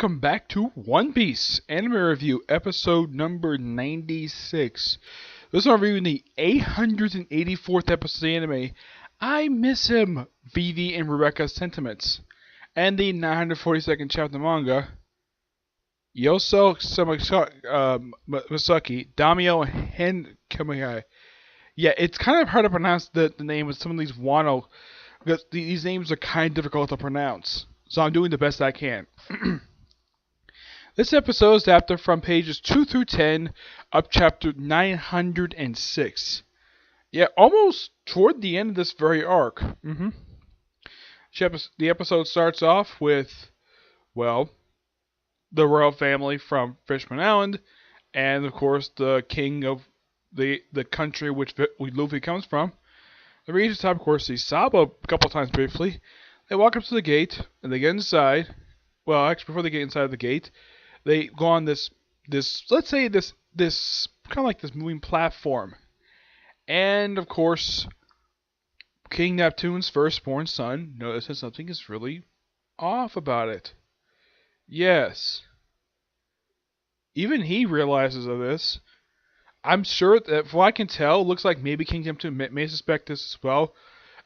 welcome back to One Piece Anime Review, episode number 96. This one reviewing the 884th episode of the anime, I Miss Him, Vivi and Rebecca's Sentiments, and the 942nd chapter of the manga, Masuki, Daimyo, and Hakumai. Yeah, it's kind of hard to pronounce the name of some of these Wano, because these names are kind of difficult to pronounce. So I'm doing the best I can. This episode is adapted from pages 2 through 10 of chapter 906. Yeah, almost toward the end of this very arc. The episode starts off with, well, the royal family from Fishman Island, and of course the king of the country which Luffy comes from. The region top, of course, sees Sabo a couple times briefly. They walk up to the gate, and they get inside. Well, actually, before they get inside the gate, they go on this let's say this kind of like this moving platform. And, of course, King Neptune's firstborn son notices something is really off about it. Yes. Even he realizes of this. I'm sure that, from what I can tell, it looks like maybe King Neptune may suspect this as well.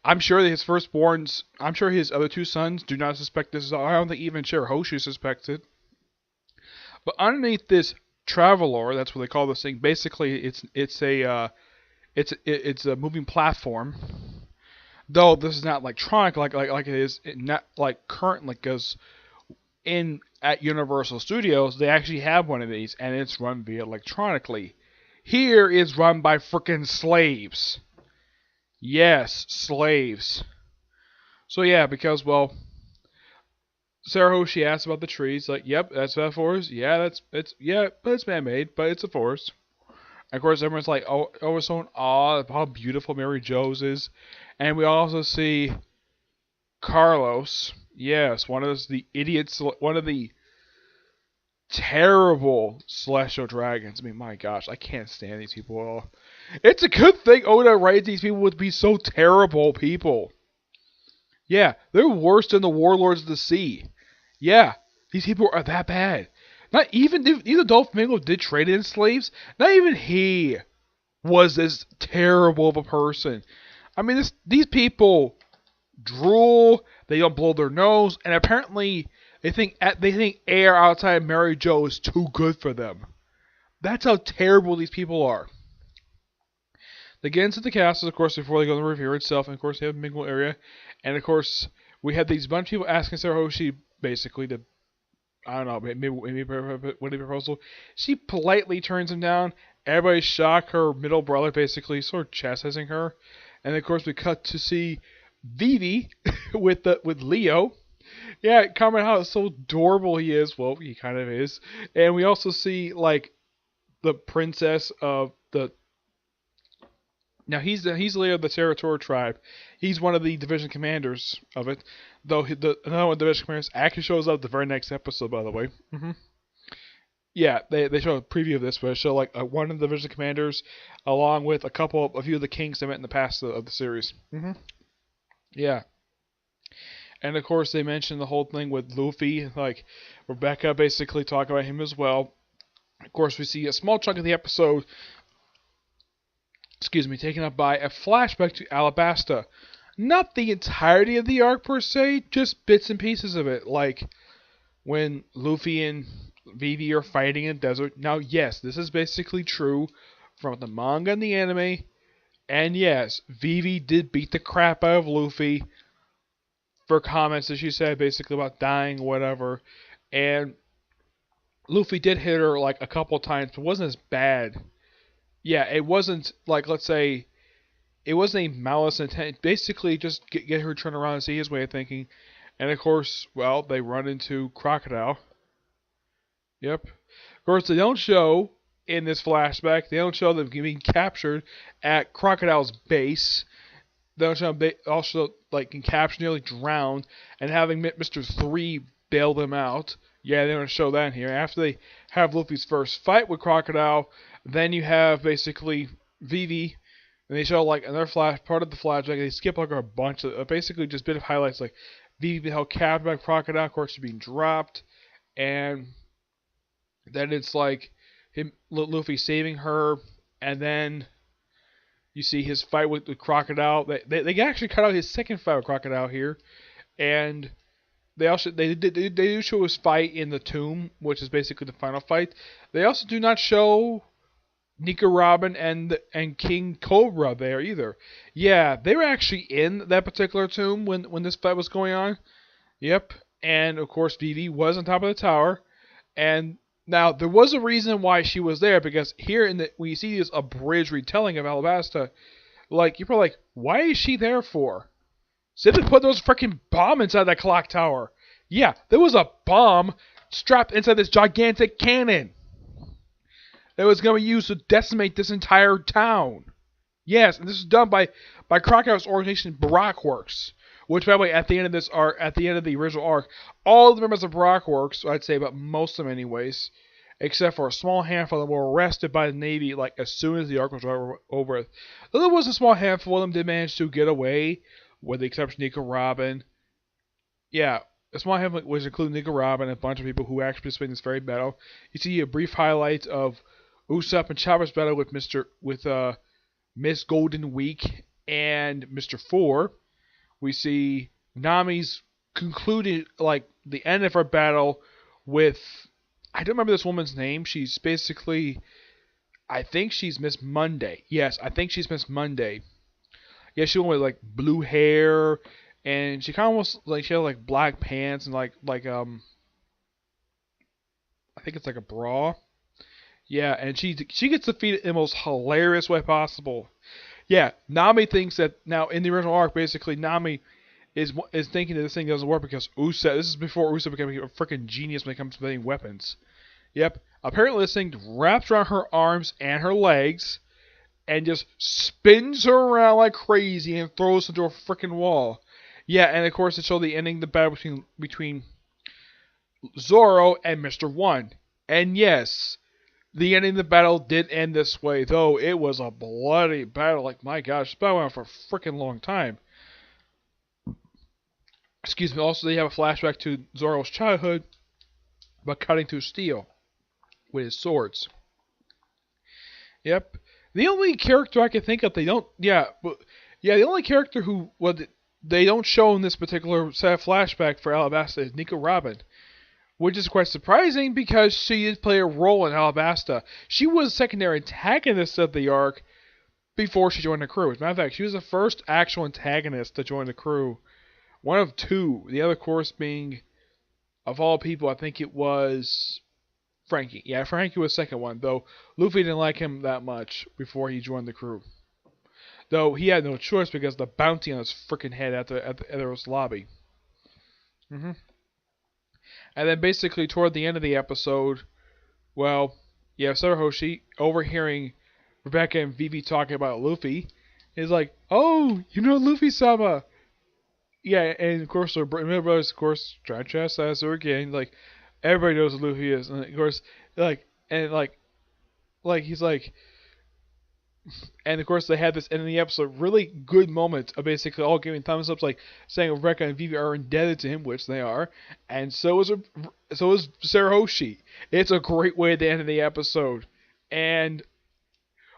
I'm sure that his firstborns, I'm sure his other two sons do not suspect this. I don't think even Shirahoshi suspects it. But underneath this traveler, that's what they call this thing. Basically, it's a moving platform. Though this is not electronic like it is not like currently, because at Universal Studios they actually have one of these, and it's run via electronically. Here is run by frickin' slaves. Yes, slaves. So yeah, because, well, Shirahoshi asked about the trees. Like, yep, that's a forest. Yeah, but it's man-made, but it's a forest. And of course, everyone's like, oh, we're so in awe of how beautiful Mary Jo's is. And we also see Carlos. Yes, one of the terrible celestial dragons. I mean, my gosh, I can't stand these people at all. It's a good thing Oda writes these people would be so terrible people. Yeah, they're worse than the warlords of the sea. Yeah, these people are that bad. Not even Doflamingo did trade in slaves. Not even he was this terrible of a person. I mean, these people drool. They don't blow their nose, and apparently they think air outside Mary Jo is too good for them. That's how terrible these people are. They get into the castle, of course, before they go to the revere itself, and of course they have a mingle area. And of course, we have these bunch of people asking Shirahoshi basically to, I don't know, maybe what a proposal. She politely turns him down. Everybody's shocked. Her middle brother basically sort of chastising her. And of course, we cut to see Vivi with Leo. Yeah, comment how so adorable he is. Well, he kind of is. And we also see like the princess of the. Now he's the leader of the Territorial tribe. He's one of the division commanders of it. Though another one of the division commanders actually shows up the very next episode, by the way. Yeah, they show a preview of this, but they show like one of the division commanders, along with a few of the kings they met in the past of the series. Yeah. And of course they mention the whole thing with Luffy, like Rebecca basically talking about him as well. Of course we see a small chunk of the episode, taken up by a flashback to Alabasta. Not the entirety of the arc per se, just bits and pieces of it, like when Luffy and Vivi are fighting in the desert. Now yes, this is basically true from the manga and the anime, and yes, Vivi did beat the crap out of Luffy for comments that she said basically about dying or whatever, and Luffy did hit her like a couple times, but it wasn't as bad. Yeah, it wasn't like, let's say, it wasn't a malice intent. Basically, just get her to turn around and see his way of thinking. And of course, well, they run into Crocodile. Yep. Of course, they don't show in this flashback. They don't show them being captured at Crocodile's base. They don't show them also like in capture nearly drowned and having Mr. 3 bail them out. Yeah, they don't show that in here. After they have Luffy's first fight with Crocodile, then you have basically Vivi, and they show like another part of the flashback. They skip like a bunch of basically just a bit of highlights, like Vivi held captive by Crocodile, of course, being dropped, and then it's like him, Luffy saving her, and then you see his fight with the Crocodile. They actually cut out his second fight with Crocodile here, and they do show his fight in the tomb, which is basically the final fight. They also do not show Nico Robin and King Cobra there either. Yeah, they were actually in that particular tomb when this fight was going on. Yep, and of course Vivi was on top of the tower, and now there was a reason why she was there, because here when you see this abridged retelling of Alabasta, like you're probably like, why is she there for? Simply put, there was a freaking bomb inside that clock tower. Yeah, there was a bomb strapped inside this gigantic cannon that was going to be used to decimate this entire town. Yes, and this is done by Crocodile's organization, Baroque Works. Which, by the way, at the end of this arc, at the end of the original arc, all the members of Baroque Works, I'd say, but most of them anyways, except for a small handful of them, were arrested by the Navy like as soon as the arc was over. Though there was a small handful of them that managed to get away, with the exception of Nico Robin. Yeah, a small handful, which included Nico Robin and a bunch of people who actually participated in this very battle. You see a brief highlight of Usopp and Chopper's battle with Miss Golden Week and Mr. Four. We see Nami's concluded, like, the end of her battle with, I don't remember this woman's name. She's basically, I think she's Miss Monday. Yes, I think she's Miss Monday. Yeah, she went with, like, blue hair, and she kind of almost, like, she had, like, black pants and, I think it's like a bra. Yeah, and she gets defeated in the most hilarious way possible. Yeah, Nami thinks that now in the original arc, basically Nami is thinking that this thing doesn't work because Usopp. This is before Usopp became a freaking genius when it comes to making weapons. Yep. Apparently, this thing wraps around her arms and her legs, and just spins her around like crazy and throws her into a freaking wall. Yeah, and of course it showed the ending of the battle between Zoro and Mr. One. And yes, the ending of the battle did end this way, though it was a bloody battle. Like, my gosh, this battle went on for a freaking long time. Excuse me. Also, they have a flashback to Zoro's childhood, but cutting through steel with his swords. Yep. The only character I can think of the only character who they don't show in this particular set of flashback for Alabasta is Nico Robin. Which is quite surprising because she did play a role in Alabasta. She was a secondary antagonist of the arc before she joined the crew. As a matter of fact, she was the first actual antagonist to join the crew. One of two. The other, of course, being, of all people, I think it was Frankie. Yeah, Frankie was the second one, though Luffy didn't like him that much before he joined the crew. Though he had no choice because of the bounty on his freaking head at the Eros lobby. And then basically toward the end of the episode, well, yeah, Sarahoshi, overhearing Rebecca and Vivi talking about Luffy, is like, oh, you know Luffy-sama. Yeah, and of course, their brothers, of course, trying to chastise her again. Like, everybody knows who Luffy is. And of course, he's like, and of course, they had this end of the episode, really good moment of basically all giving thumbs ups, like saying Rebecca and Vivi are indebted to him, which they are, and so is Sarahoshi. It's a great way to end the episode. And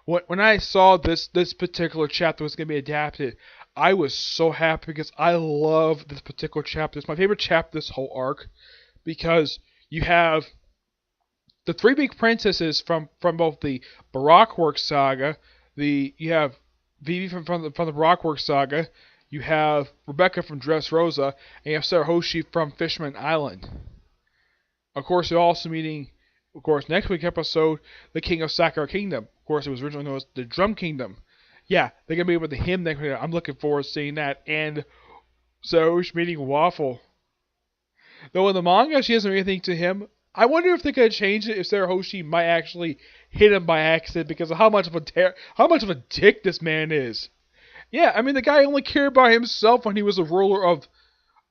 when I saw this particular chapter was going to be adapted, I was so happy because I love this particular chapter. It's my favorite chapter this whole arc because you have the three big princesses from both the Baroque Works saga. You have Vivi from the Baroque Works saga. You have Rebecca from Dressrosa, and you have Sarahoshi from Fishman Island. Of course, you're also meeting, of course, next week's episode, the King of Sakura Kingdom. Of course, it was originally known as the Drum Kingdom. Yeah, they're gonna be able to him next week. I'm looking forward to seeing that. And Sarahoshi meeting Waffle. Though in the manga, she doesn't do anything to him. I wonder if they could change it if Sarahoshi might actually hit him by accident because of how much of a dick this man is. Yeah, I mean the guy only cared about himself when he was the ruler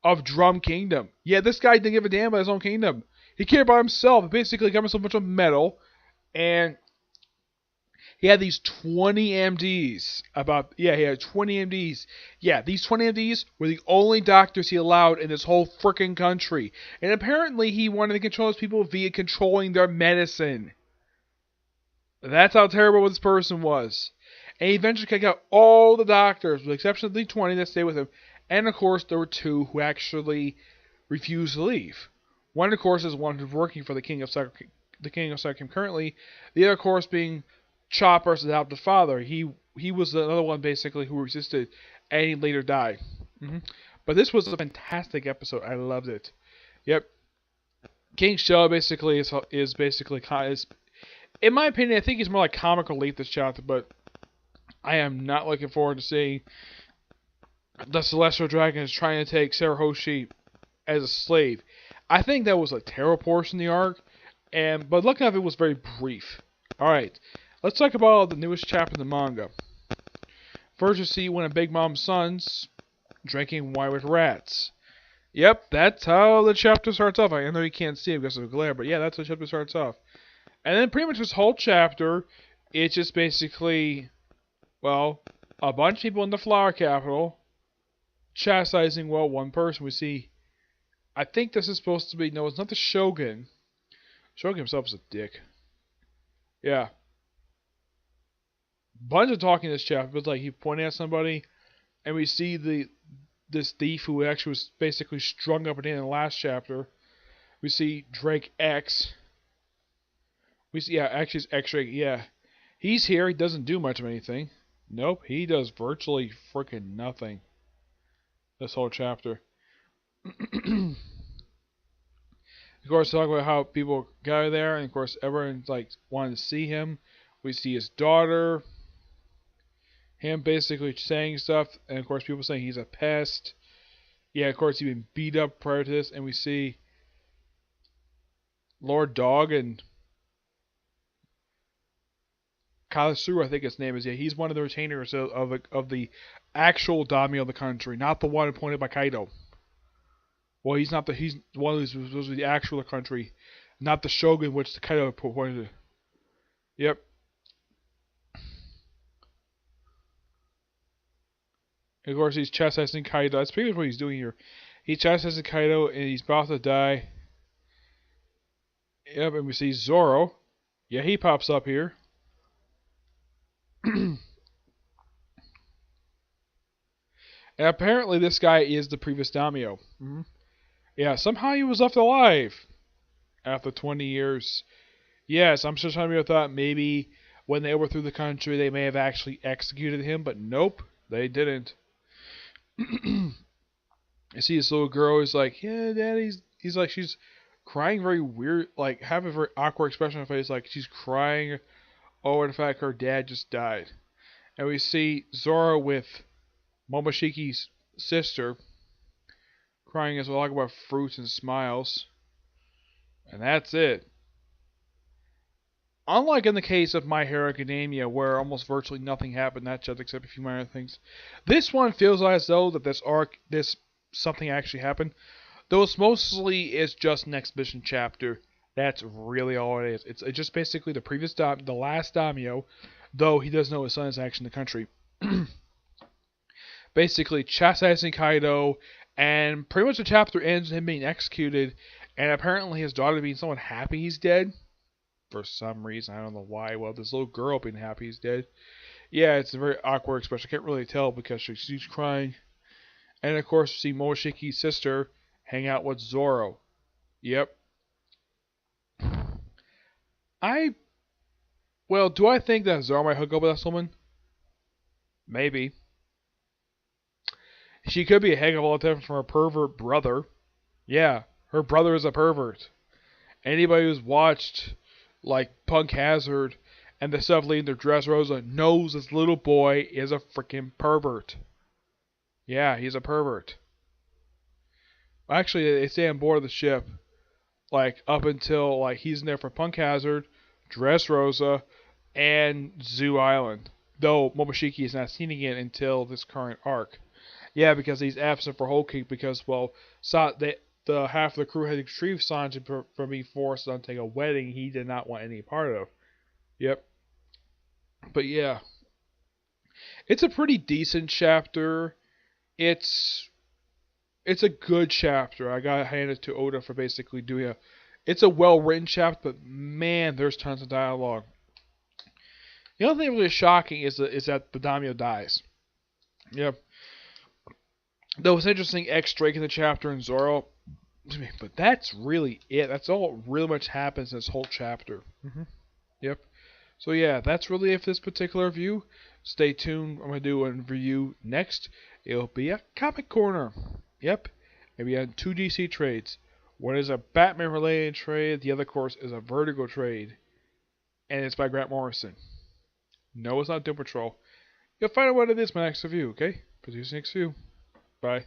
of Drum Kingdom. Yeah, this guy didn't give a damn about his own kingdom. He cared about himself. Basically, got himself a bunch of metal, and He had these 20 MDs he had 20 MDs. Yeah, these 20 MDs were the only doctors he allowed in this whole freaking country. And apparently he wanted to control his people via controlling their medicine. That's how terrible this person was. And he eventually kicked out all the doctors, with the exception of the 20 that stayed with him. And of course, there were 2 who actually refused to leave. One, of course, is one who's working for the King of Sakim currently. The other, of course, being Chopper's adopted father. He was another one basically who resisted, and he later died. But this was a fantastic episode. I loved it. Yep. King Show basically is basically in my opinion, I think he's more like comic relief this chapter, but I am not looking forward to seeing the Celestial Dragon is trying to take Sarahoshi as a slave. I think that was a terrible portion of the arc, but looking at it was very brief. Alright, let's talk about the newest chapter in the manga. First you see one of Big Mom's sons drinking wine with rats. Yep, that's how the chapter starts off. I know you can't see it because of the glare, but yeah, that's how the chapter starts off. And then pretty much this whole chapter, it's just basically, well, a bunch of people in the Flower Capital chastising, well, one person. We see, I think this is supposed to be, no, it's not the Shogun. Shogun himself is a dick. Yeah. Bunch of talking in this chapter, but like he pointing at somebody, and we see this thief who actually was basically strung up at the end of the last chapter. We see Drake X. We see, yeah, actually it's X-Ray, yeah. He's here, he doesn't do much of anything. Nope, he does virtually freaking nothing. This whole chapter. Of course, talk about how people got there, and of course everyone's like wanted to see him. We see his daughter. Him basically saying stuff, and of course people saying he's a pest. Yeah, of course he'd been beat up prior to this, and we see Lord Dog and Kalasuru, I think his name is. Yeah, he's one of the retainers of the actual Daimyo of the country, not the one appointed by Kaido. Well, he's one who's supposed to be the actual country, not the Shogun, which the Kaido appointed. Yep. And of course, he's chastising Kaido. That's pretty much what he's doing here. He's chastising Kaido, and he's about to die. Yep, and we see Zoro. Yeah, he pops up here. And apparently this guy is the previous Daimyo. Yeah, somehow he was left alive after 20 years. Yes, I'm sure some of you thought maybe when they overthrew the country they may have actually executed him, but nope, they didn't. You see this little girl is like, yeah, Daddy. He's like, she's crying very weird, like have a very awkward expression on her face, like she's crying. Oh, in fact, her dad just died. And we see Zoro with Momoshiki's sister crying as well, talking about fruits and smiles. And that's it. Unlike in the case of My Hero Academia, where almost virtually nothing happened in that chapter except a few minor things, this one feels as though that this something actually happened. Though it's mostly is just an exhibition chapter. That's really all it is. It's just basically the last Daimyo, though he does know his son is actually in the country. Basically chastising Kaido, and pretty much the chapter ends with him being executed, and apparently his daughter being somewhat happy he's dead. For some reason, I don't know why. Well, this little girl being happy he's dead. Yeah, it's a very awkward expression. I can't really tell because she's crying. And of course, we see Momoshiki's sister hang out with Zoro. Yep. Well, do I think that Zoro might hook up with this woman? Maybe. She could be a heck of a lot different from her pervert brother. Yeah, her brother is a pervert. Anybody who's watched, like, Punk Hazard and the stuff leading to Dressrosa knows this little boy is a freaking pervert. Yeah, he's a pervert. Actually, they stay on board of the ship, like, up until, like, he's in there for Punk Hazard, Dressrosa, and Zoo Island. Though Momoshiki is not seen again until this current arc. Yeah, because he's absent for Whole Cake because, well, the half of the crew had retrieved Sanji from being forced to undertake a wedding he did not want any part of. Yep. But yeah, it's a pretty decent chapter. It's it's a good chapter. I gotta hand it to Oda for basically doing a. It's a well written chapter, but man, there's tons of dialogue. The only thing really shocking is that the Daimyo dies. Yep. Though it's interesting, X Drake in the chapter and Zoro. But that's really it. That's all really much happens in this whole chapter. Yep. So yeah, that's really it for this particular review. Stay tuned. I'm gonna do a review next. It'll be a comic corner. Yep. Maybe on two DC trades. One is a Batman related trade. The other, of course, is a Vertigo trade, and it's by Grant Morrison. No, it's not Doom Patrol. You'll find out what it is in my next review. Okay. Producing next review. Bye.